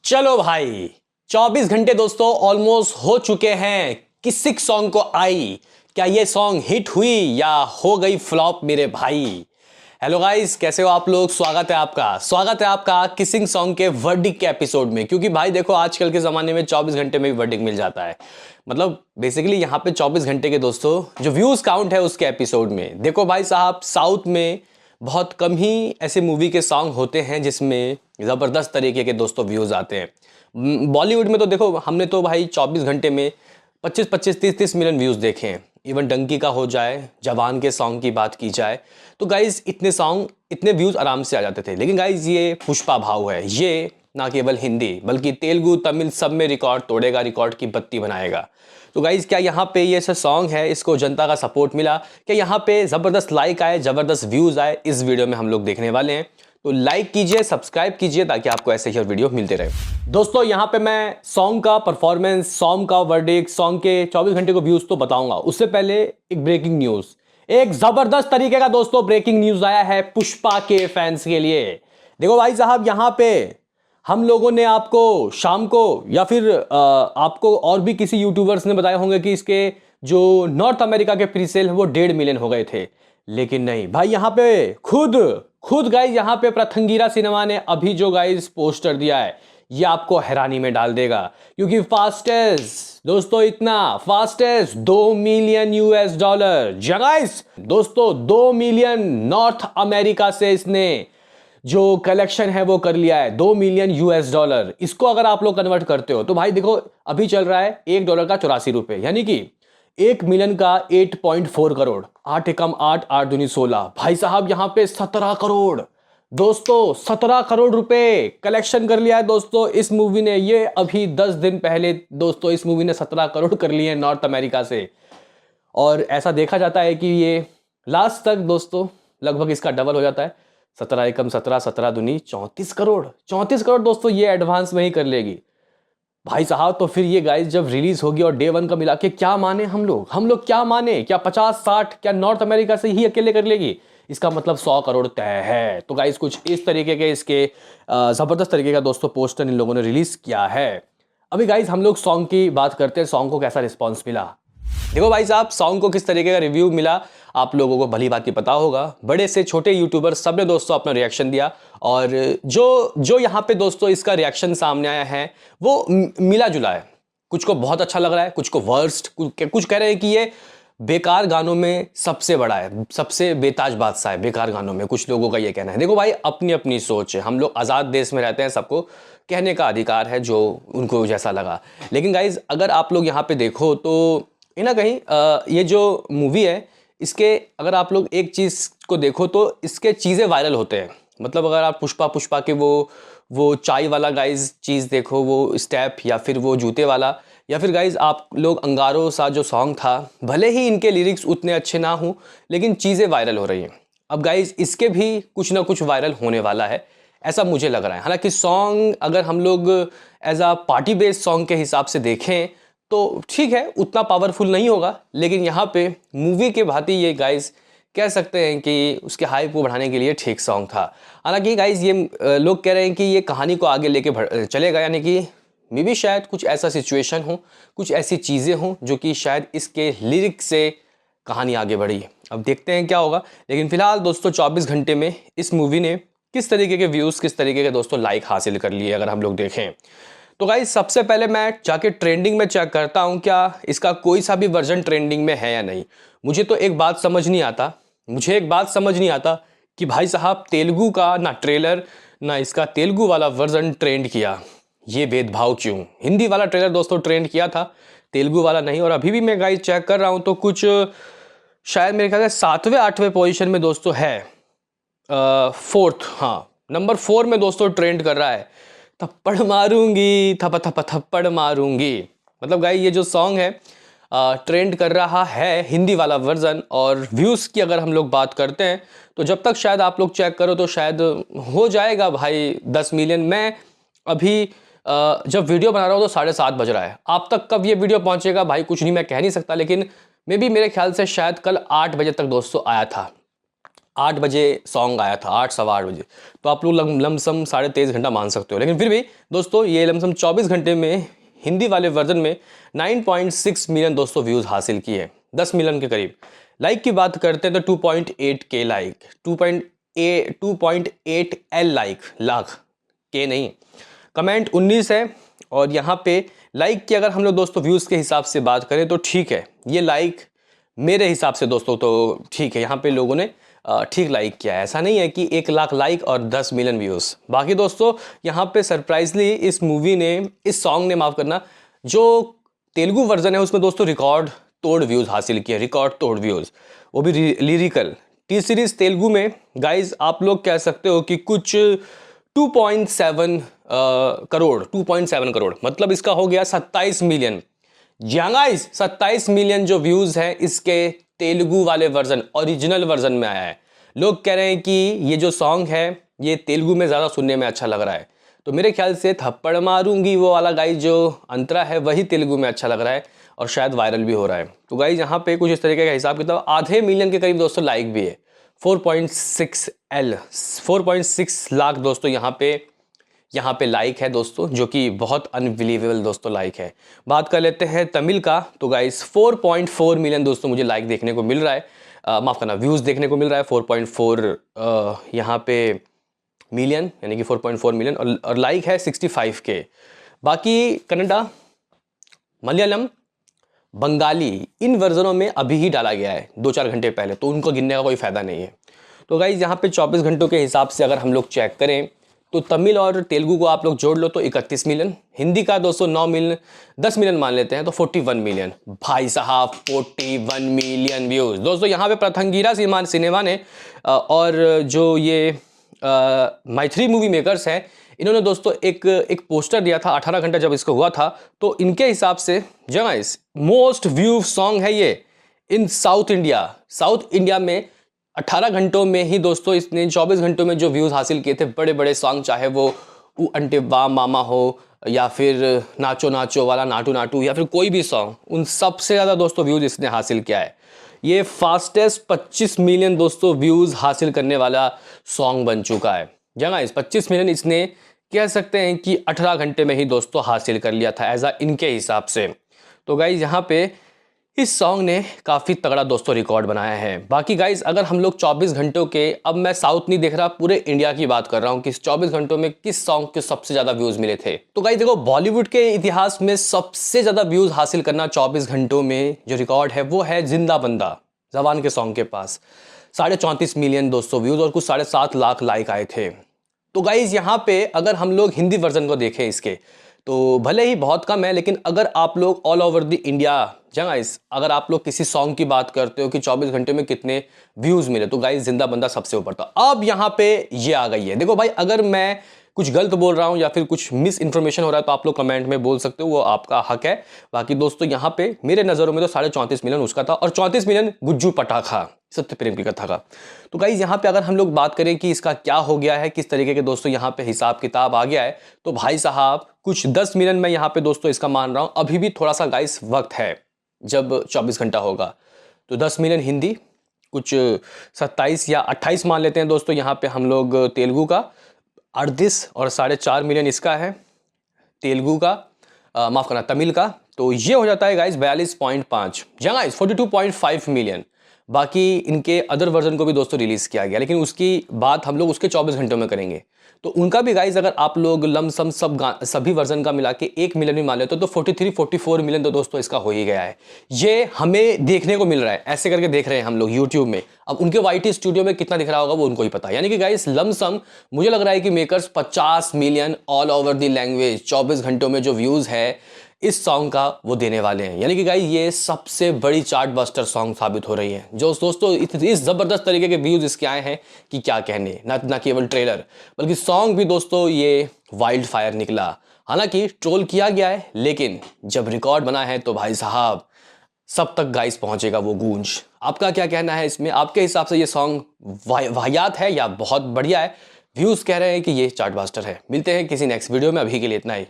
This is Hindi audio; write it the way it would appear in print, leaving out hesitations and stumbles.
चलो भाई 24 घंटे दोस्तों ऑलमोस्ट हो चुके हैं किसिक सॉन्ग को आई। क्या ये सॉन्ग हिट हुई या हो गई फ्लॉप मेरे भाई। हेलो गाइस, कैसे हो आप लोग। स्वागत है आपका किसिंग सॉन्ग के वर्डिक के एपिसोड में। क्योंकि भाई देखो आजकल के जमाने में 24 घंटे में भी वर्डिक मिल जाता है। मतलब बेसिकली यहाँ पे 24 घंटे के दोस्तों जो व्यूज काउंट है उसके एपिसोड में देखो भाई साहब, साउथ में बहुत कम ही ऐसे मूवी के सॉन्ग होते हैं जिसमें ज़बरदस्त तरीके के दोस्तों व्यूज़ आते हैं। बॉलीवुड में तो देखो हमने तो भाई 24 घंटे में 25-25 30-30 मिलियन व्यूज़ देखे हैं। इवन डंकी का हो जाए, जवान के सॉन्ग की बात की जाए तो गाइज इतने सॉन्ग इतने व्यूज़ आराम से आ जाते थे। लेकिन गाइज ये पुष्पा भाव है, ये ना केवल हिंदी बल्कि तेलुगु तमिल सब में रिकॉर्ड तोड़ेगा, रिकॉर्ड की बत्ती बनाएगा। तो गाइज क्या यहाँ पे ये सब सॉन्ग है, इसको जनता का सपोर्ट मिला, क्या यहाँ पे ज़बरदस्त लाइक आए, ज़बरदस्त व्यूज़ आए, इस वीडियो में हम लोग देखने वाले हैं। तो लाइक कीजिए, सब्सक्राइब कीजिए ताकि आपको ऐसे ही और वीडियो मिलते रहे। दोस्तों यहाँ पे मैं सॉन्ग का परफॉर्मेंस, सॉन्ग का वर्डिक्ट, सॉन्ग के 24 घंटे को व्यूज़ तो बताऊंगा। उससे पहले एक ब्रेकिंग न्यूज़, एक ज़बरदस्त तरीके का दोस्तों ब्रेकिंग न्यूज़ आया है पुष्पा के फैंस के लिए। देखो भाई साहब, यहाँ पे हम लोगों ने आपको शाम को या फिर आपको और भी किसी यूट्यूबर्स ने बताए होंगे कि इसके जो नॉर्थ अमेरिका के प्री सेल है वो 1.5 मिलियन हो गए थे। लेकिन नहीं भाई, यहाँ पे खुद गाइज यहाँ पे प्रथंगीरा सिनेमा ने अभी जो गाइज पोस्टर दिया है ये आपको हैरानी में डाल देगा। क्योंकि फास्टेस्ट दोस्तों, इतना fastest 2 million US dollar guys दोस्तों, 2 मिलियन नॉर्थ अमेरिका से इसने जो कलेक्शन है वो कर लिया है। 2 मिलियन यूएस डॉलर, इसको अगर आप लोग कन्वर्ट करते हो तो भाई देखो अभी चल रहा है $1 का 84 रुपए, यानी कि 1 मिलियन का 8.4 करोड़। 8 एकम 8, 8 दूनी 16। भाई साहब यहाँ पे 17 करोड़ दोस्तों, 17 करोड़ रुपए कलेक्शन कर लिया है दोस्तों इस मूवी ने। ये अभी 10 दिन पहले दोस्तों इस मूवी ने 17 करोड़ कर लिए हैं नॉर्थ अमेरिका से। और ऐसा देखा जाता है कि ये लास्ट तक दोस्तों लगभग इसका डबल हो जाता है। 17 एकम 17, 17 दूनी 34 करोड़। 34 करोड़ दोस्तों ये एडवांस में ही कर लेगी भाई साहब। तो फिर ये गाइस जब रिलीज होगी और डे 1 का मिला के क्या माने हम लोग क्या माने, क्या 50-60 क्या नॉर्थ अमेरिका से ही अकेले कर लेगी। इसका मतलब 100 करोड़ तय है। तो गाइस कुछ इस तरीके के इसके ज़बरदस्त तरीके का दोस्तों पोस्टर इन लोगों ने रिलीज किया है। अभी गाइस हम लोग सॉन्ग की बात करते हैं, सॉन्ग को कैसा रिस्पॉन्स मिला। देखो भाई साहब, सॉन्ग को किस तरीके का रिव्यू मिला आप लोगों को भली बात ही पता होगा। बड़े से छोटे यूट्यूबर सब ने दोस्तों अपना रिएक्शन दिया। और जो यहाँ पे दोस्तों इसका रिएक्शन सामने आया है वो मिला जुला है। कुछ को बहुत अच्छा लग रहा है, कुछ को वर्स्ट, कुछ कह रहे हैं कि ये बेकार गानों में सबसे बड़ा है, सबसे बेताज बादशाह है बेकार गानों में। कुछ लोगों का ये कहना है। देखो भाई अपनी अपनी सोच है, हम लोग आज़ाद देश में रहते हैं, सबको कहने का अधिकार है जो उनको जैसा लगा। लेकिन गाइज अगर आप लोग यहाँ पे देखो तो ना कहीं ये जो मूवी है इसके अगर आप लोग एक चीज़ को देखो तो इसके चीज़ें वायरल होते हैं। मतलब अगर आप पुष्पा के वो चाय वाला गाइज चीज़ देखो, वो स्टेप, या फिर वो जूते वाला, या फिर गाइज आप लोग अंगारों सा जो सॉन्ग था, भले ही इनके लिरिक्स उतने अच्छे ना हों लेकिन चीज़ें वायरल हो रही हैं। अब गाइज इसके भी कुछ ना कुछ वायरल होने वाला है, ऐसा मुझे लग रहा है। हालांकि सॉन्ग अगर हम लोग एज आ पार्टी बेस्ड सॉन्ग के हिसाब से देखें तो ठीक है, उतना पावरफुल नहीं होगा। लेकिन यहाँ पे मूवी के भांति ये गाइज कह सकते हैं कि उसके हाइप को बढ़ाने के लिए ठीक सॉन्ग था। हालांकि गाइज ये लोग कह रहे हैं कि ये कहानी को आगे लेके चलेगा, यानी कि मे भी शायद कुछ ऐसा सिचुएशन हो, कुछ ऐसी चीज़ें हों जो कि शायद इसके लिरिक्स से कहानी आगे बढ़ी। अब देखते हैं क्या होगा। लेकिन फिलहाल दोस्तों 24 घंटे में इस मूवी ने किस तरीके के व्यूज़, किस तरीके के दोस्तों लाइक हासिल कर लिए अगर हम लोग देखें तो गाइस सबसे पहले मैं जाके ट्रेंडिंग में चेक करता हूँ क्या इसका कोई सा भी वर्जन ट्रेंडिंग में है या नहीं। मुझे एक बात समझ नहीं आता कि भाई साहब तेलुगु का ना ट्रेलर ना इसका तेलुगु वाला वर्जन ट्रेंड किया। ये भेदभाव क्यों। हिंदी वाला ट्रेलर दोस्तों ट्रेंड किया था, तेलुगु वाला नहीं। और अभी भी मैं गाइस चेक कर रहा हूँ तो कुछ शायद मेरे ख्याल से 7वें 8वें पोजीशन में दोस्तों है। 4th, हाँ नंबर 4 में दोस्तों ट्रेंड कर रहा है। थप्पड़ मारूंगी, थप्पड़ मारूंगी। मतलब गाइस ये जो सॉन्ग है ट्रेंड कर रहा है हिंदी वाला वर्जन। और व्यूज़ की अगर हम लोग बात करते हैं तो जब तक शायद आप लोग चेक करो तो शायद हो जाएगा भाई 10 मिलियन। मैं अभी जब वीडियो बना रहा हूँ तो 7:30 बज रहा है। आप तक कब ये वीडियो पहुँचेगा भाई कुछ नहीं मैं कह नहीं सकता, लेकिन मे बी मेरे ख्याल से शायद कल 8 बजे तक दोस्तों आया था। 8 बजे सॉन्ग आया था, 8 सवा 8 बजे, तो आप लोग लमसम 23.5 घंटा मान सकते हो। लेकिन फिर भी दोस्तों ये लमसम 24 घंटे में हिंदी वाले वर्जन में 9.6 मिलियन दोस्तों व्यूज़ हासिल किए, 10 मिलियन के करीब। लाइक की बात करते हैं तो 2.8 के लाइक, 2.8 एल लाख के नहीं, कमेंट 19 है। और यहाँ पे लाइक की अगर हम लोग दोस्तों व्यूज़ के हिसाब से बात करें तो ठीक है, ये लाइक मेरे हिसाब से दोस्तों तो ठीक है, यहाँ पे लोगों ने ठीक लाइक किया है। ऐसा नहीं है कि 1 लाख लाइक और 10 मिलियन व्यूज़। बाकी दोस्तों यहाँ पे सरप्राइजली इस मूवी ने, इस सॉन्ग ने, माफ़ करना, जो तेलुगु वर्जन है उसमें दोस्तों रिकॉर्ड तोड़ व्यूज़ हासिल किए, रिकॉर्ड तोड़ व्यूज़, वो भी लिरिकल। टी सीरीज़ तेलुगु में गाइज आप लोग कह सकते हो कि कुछ 2.7 करोड़, 2.7 करोड़, मतलब इसका हो गया 27 मिलियन। जी हाँ गाइस, 27 मिलियन जो व्यूज़ हैं इसके तेलुगु वाले वर्जन, ओरिजिनल वर्जन में आया है। लोग कह रहे हैं कि ये जो सॉन्ग है ये तेलुगु में ज़्यादा सुनने में अच्छा लग रहा है, तो मेरे ख्याल से थप्पड़ मारूंगी वो वाला गाइस जो अंतरा है वही तेलुगु में अच्छा लग रहा है और शायद वायरल भी हो रहा है। तो गाइस यहाँ पे कुछ इस तरीके का हिसाब किताब, आधे मिलियन के करीब दोस्तों लाइक भी है, 4.6 लाख दोस्तों यहाँ पे लाइक है दोस्तों, जो कि बहुत अनबिलीवेबल दोस्तों लाइक है। बात कर लेते हैं तमिल का, तो गाइस 4.4 मिलियन दोस्तों मुझे लाइक देखने को मिल रहा है, माफ़ करना व्यूज़ देखने को मिल रहा है। 4.4 यहाँ पे मिलियन, यानी कि 4.4 मिलियन, और लाइक है 65 के। बाकी कन्नडा, मलयालम, बंगाली, इन वर्जनों में अभी ही डाला गया है 2-4 घंटे पहले, तो उनको गिनने का कोई फ़ायदा नहीं है। तो गाइस यहाँ पे 24 घंटों के हिसाब से अगर हम लोग चेक करें तो तमिल और तेलुगु को आप लोग जोड़ लो तो 31 मिलियन, हिंदी का दोस्तों 9 मिलियन, 10 मिलियन मान लेते हैं तो 41 मिलियन। भाई साहब 41 मिलियन व्यूज़ दोस्तों। यहाँ पे प्रथंगिरा सिनेमा ने और जो ये मैथिली मूवी मेकर्स हैं, इन्होंने दोस्तों एक पोस्टर दिया था 18 घंटा जब इसको हुआ था, तो इनके हिसाब से गाइस मोस्ट व्यू सॉन्ग है ये इन साउथ इंडिया में। 18 घंटों में ही दोस्तों इसने 24 घंटों में जो व्यूज़ हासिल किए थे, बड़े बड़े सॉन्ग, चाहे वो ऊ अंटे बा मामा हो या फिर नाचो नाचो वाला नाटू नाटू या फिर कोई भी सॉन्ग, उन सबसे ज़्यादा दोस्तों व्यूज़ इसने हासिल किया है। ये फास्टेस्ट 25 मिलियन दोस्तों व्यूज़ हासिल करने वाला सॉन्ग बन चुका है। जगह इस 25 मिलियन इसने कह सकते हैं कि 18 घंटे में ही दोस्तों हासिल कर लिया था एज इनके हिसाब से। तो गाइज यहाँ पे इस सॉन्ग ने काफ़ी तगड़ा दोस्तों रिकॉर्ड बनाया है। बाकी गाइज अगर हम लोग 24 घंटों के, अब मैं साउथ नहीं देख रहा, पूरे इंडिया की बात कर रहा हूँ कि इस 24 घंटों में किस सॉन्ग के सबसे ज़्यादा व्यूज़ मिले थे, तो गाइज देखो बॉलीवुड के इतिहास में सबसे ज़्यादा व्यूज़ हासिल करना 24 घंटों में जो रिकॉर्ड है वो है जिंदा बंदा, जवान के सॉन्ग के पास 34.5 मिलियन दोस्तों व्यूज़ और कुछ 7.5 लाख लाइक आए थे। तो गाइज यहाँ पे अगर हम लोग हिंदी वर्जन को देखें इसके, तो भले ही बहुत कम है, लेकिन अगर आप लोग all over the India guys, अगर आप लोग किसी सॉन्ग की बात करते हो कि 24 घंटे में कितने व्यूज़ मिले, तो गाइस जिंदा बंदा सबसे ऊपर था। अब यहाँ पे ये आ गई है, देखो भाई अगर मैं कुछ गलत बोल रहा हूँ या फिर कुछ मिस इन्फॉर्मेशन हो रहा है तो आप लोग कमेंट में बोल सकते हो, वो आपका हक है। बाकी दोस्तों यहाँ पे मेरे नज़रों में तो 34.5 मिलियन उसका था और 34 मिलियन गुज्जू पटाखा सत्य प्रेम की कथा का। तो गाइज यहाँ पे अगर हम लोग बात करें कि इसका क्या हो गया है, किस तरीके के दोस्तों यहाँ पे हिसाब किताब आ गया है, तो भाई साहब कुछ 10 मिलियन मैं यहाँ पे दोस्तों इसका मान रहा हूँ। अभी भी थोड़ा सा गाइस वक्त है, जब 24 घंटा होगा तो 10 मिलियन हिंदी, कुछ 27 या 28 मान लेते हैं दोस्तों यहाँ पे हम लोग तेलुगु का, 38 और 4.5 मिलियन इसका है तेलुगु का, माफ़ करना तमिल का, तो ये हो जाता है गाइस 42.5 गाइस 42.5 मिलियन। बाकी इनके अदर वर्जन को भी दोस्तों रिलीज़ किया गया, लेकिन उसकी बात हम लोग उसके 24 घंटों में करेंगे। तो उनका भी गाइज अगर आप लोग लमसम सभी वर्जन का मिला के 1 मिलियन भी मान लेते हो तो 43-44 मिलियन तो दोस्तों इसका हो ही गया है। ये हमें देखने को मिल रहा है, ऐसे करके देख रहे हैं हम लोग यूट्यूब में। अब उनके वाईटी स्टूडियो में कितना दिख रहा होगा वो उनको ही पता है। यानी कि गाइज लमसम मुझे लग रहा है कि makers 50 million all over the language 24 घंटों में जो व्यूज़ है इस सॉन्ग का वो देने वाले हैं। यानी कि गाइस ये सबसे बड़ी चार्ट बस्टर सॉन्ग साबित हो रही है, जो दोस्तों इस ज़बरदस्त तरीके के व्यूज़ इसके आए हैं कि क्या कहने। ना केवल ट्रेलर बल्कि सॉन्ग भी दोस्तों ये वाइल्ड फायर निकला। हालांकि ट्रोल किया गया है, लेकिन जब रिकॉर्ड बना है तो भाई साहब सब तक गाइस पहुंचेगा वो गूंज। आपका क्या कहना है इसमें? आपके हिसाब से ये सॉन्ग वाहियात है या बहुत बढ़िया है? व्यूज़ कह रहे हैं कि ये चार्ट बस्टर है। मिलते हैं किसी नेक्स्ट वीडियो में, अभी के लिए इतना ही।